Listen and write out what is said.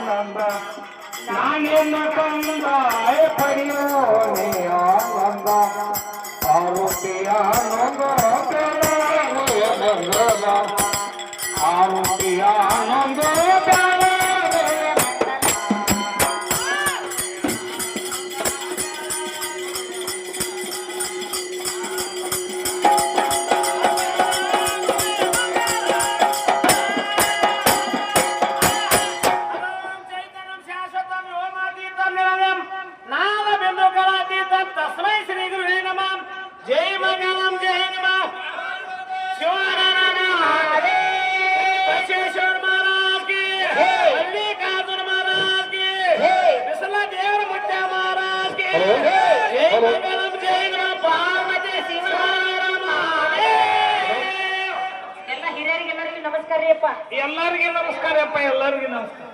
ಆನಂದ ನಾನಿನ್ನ ಕಂದ ಪಡೆಯೋನೆ ಆನಂದ ಆರೋಪಿಯ ಆನಂದ ಆರೋಪಿಯ ಆನಂದ ಎಲ್ಲ ಹಿರಿಯರಿಗೆಲ್ಲರಿಗೂ ನಮಸ್ಕಾರ ರೀ ಅಪ್ಪ. ಎಲ್ಲರಿಗೂ ನಮಸ್ಕಾರ ಅಪ್ಪ, ಎಲ್ಲರಿಗೂ ನಮಸ್ಕಾರ.